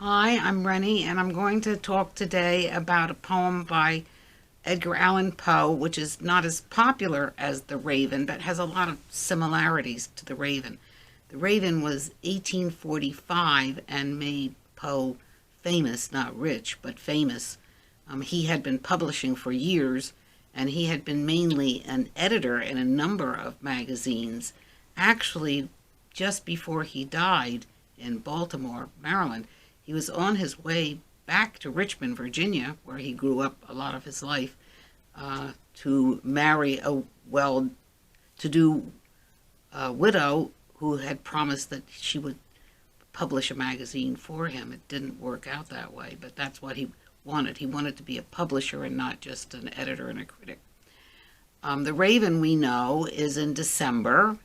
Hi, I'm Renny, and I'm going to talk today about a poem by Edgar Allan Poe, which is not as popular as The Raven, but has a lot of similarities to The Raven. The Raven was 1845 and made Poe famous, not rich, but famous. He had been publishing for years, and he had been mainly an editor in a number of magazines. Actually, just before he died in Baltimore, Maryland, he was on his way back to Richmond, Virginia, where he grew up a lot of his life, to marry a well-to-do widow who had promised that she would publish a magazine for him. It didn't work out that way, but that's what he wanted. He wanted to be a publisher and not just an editor and a critic. The Raven, we know, is in December,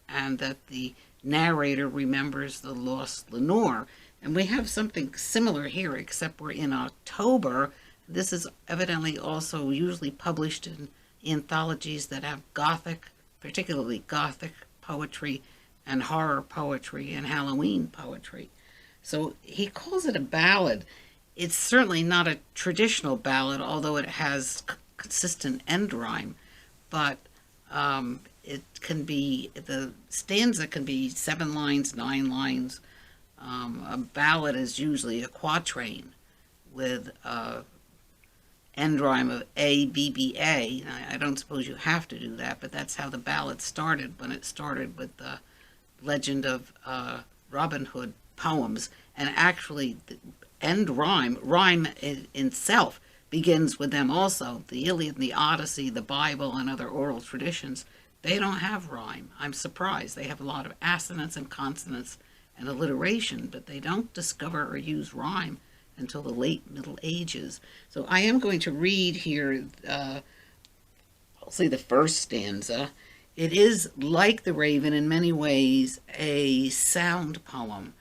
and that the narrator remembers the lost Lenore. And we have something similar here, except we're in October. This is evidently also usually published in anthologies that have Gothic, particularly Gothic poetry and horror poetry and Halloween poetry. So he calls it a ballad. It's certainly not a traditional ballad, although it has consistent end rhyme, but it can be, the stanza can be 7 lines, 9 lines. A ballad is usually a quatrain with end rhyme of A, B, B, A. I don't suppose you have to do that, but that's how the ballad started when it started with the legend of Robin Hood poems. And actually, the end rhyme in itself begins with them also. The Iliad and the Odyssey, the Bible, and other oral traditions, they don't have rhyme. I'm surprised. They have a lot of assonance and consonants and alliteration, but they don't discover or use rhyme until the late Middle Ages. So I am going to read here, I'll say the first stanza. It is, like The Raven, in many ways a sound poem.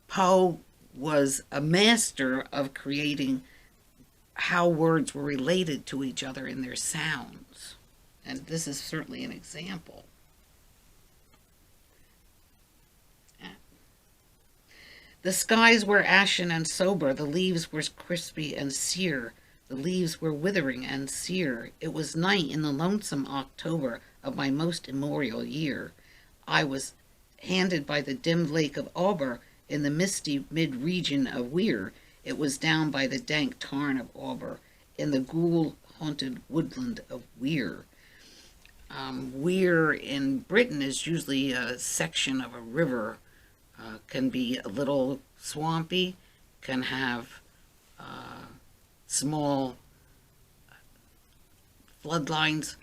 Poe was a master of creating how words were related to each other in their sounds. And this is certainly an example. The skies were ashen and sober, the leaves were crispy and sere, the leaves were withering and sere. It was night in the lonesome October of my most immemorial year. I was handed by the dim lake of Auber in the misty mid-region of Weir. It was down by the dank tarn of Auber in the ghoul-haunted woodland of Weir. Weir in Britain is usually a section of a river. Can be a little swampy, can have small floodlines.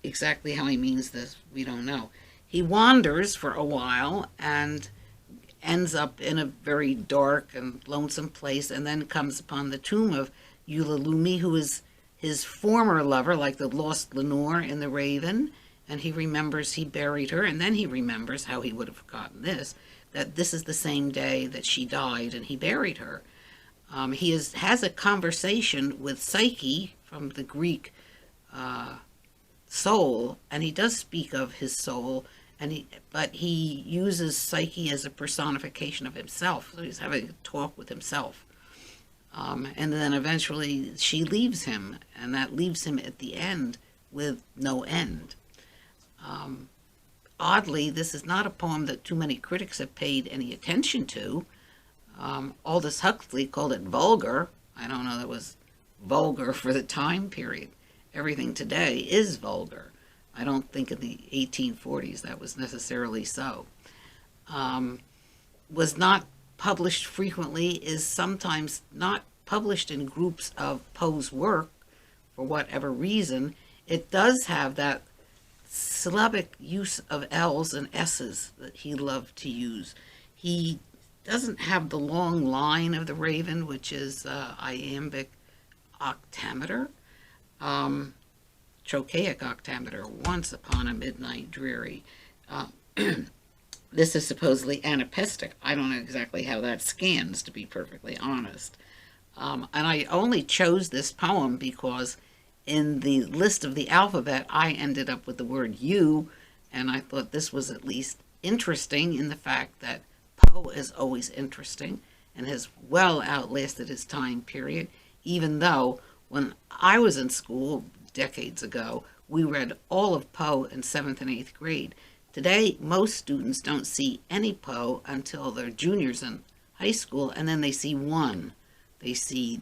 Exactly how he means this, we don't know. He wanders for a while and ends up in a very dark and lonesome place, and then comes upon the tomb of Ulalume, who is his former lover, like the lost Lenore in The Raven, and he remembers he buried her, and then he remembers, how he would have forgotten this, that this is the same day that she died and he buried her. He has a conversation with Psyche, from the Greek soul, and he does speak of his soul, but he uses Psyche as a personification of himself. So he's having a talk with himself. And then eventually she leaves him, and that leaves him at the end with no end. Oddly, this is not a poem that too many critics have paid any attention to. Aldous Huxley called it vulgar. I don't know that it was vulgar for the time period. Everything today is vulgar. I don't think in the 1840s that was necessarily so. Was not published frequently, is sometimes not published in groups of Poe's work for whatever reason. It does have that syllabic use of L's and S's that he loved to use. He doesn't have the long line of The Raven, which is iambic octameter, trochaic octameter, once upon a midnight dreary. This is supposedly anapaestic. I don't know exactly how that scans, to be perfectly honest. And I only chose this poem because in the list of the alphabet, I ended up with the word U, and I thought this was at least interesting in the fact that Poe is always interesting, and has well outlasted his time period, even though when I was in school decades ago, we read all of Poe in 7th and 8th grade. Today, most students don't see any Poe until they're juniors in high school, and then they see one. They see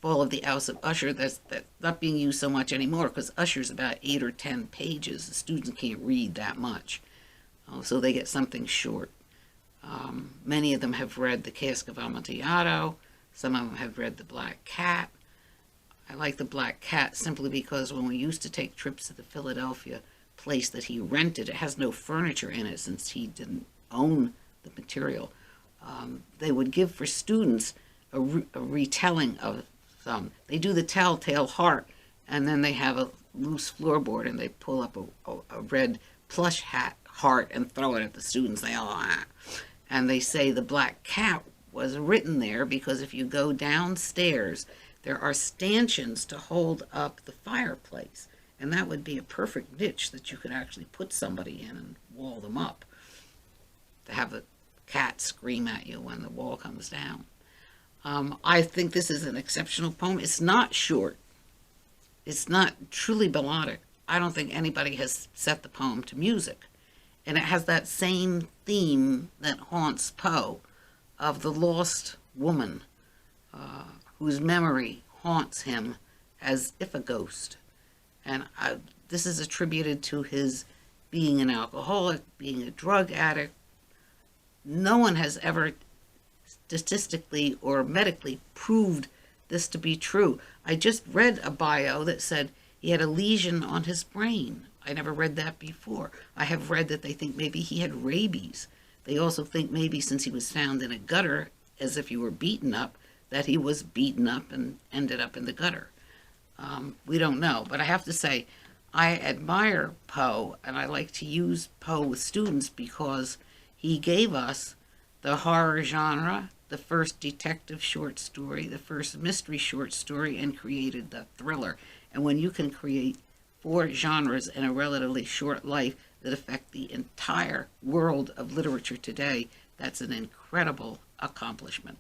Fall of the House of Usher. That's not being used so much anymore because Usher's about 8 or 10 pages. The students can't read that much, so they get something short. Many of them have read The Cask of Amontillado. Some of them have read The Black Cat. I like The Black Cat simply because when we used to take trips to the Philadelphia place that he rented, it has no furniture in it since he didn't own the material. They would give for students a retelling of some. They do the telltale heart, and then they have a loose floorboard, and they pull up a red plush hat heart and throw it at the students. They all and they say The Black Cat was written there because if you go downstairs, there are stanchions to hold up the fireplace, and that would be a perfect niche that you could actually put somebody in and wall them up to have the cat scream at you when the wall comes down. I think this is an exceptional poem. It's not short. It's not truly balladic. I don't think anybody has set the poem to music. And it has that same theme that haunts Poe of the lost woman whose memory haunts him as if a ghost. And this is attributed to his being an alcoholic, being a drug addict. No one has ever statistically or medically proved this to be true. I just read a bio that said he had a lesion on his brain. I never read that before. I have read that they think maybe he had rabies. They also think maybe since he was found in a gutter, as if he were beaten up, that he was beaten up and ended up in the gutter. We don't know, but I have to say, I admire Poe, and I like to use Poe with students because he gave us the horror genre, the first detective short story, the first mystery short story, and created the thriller. And when you can create 4 genres in a relatively short life that affect the entire world of literature today, that's an incredible accomplishment.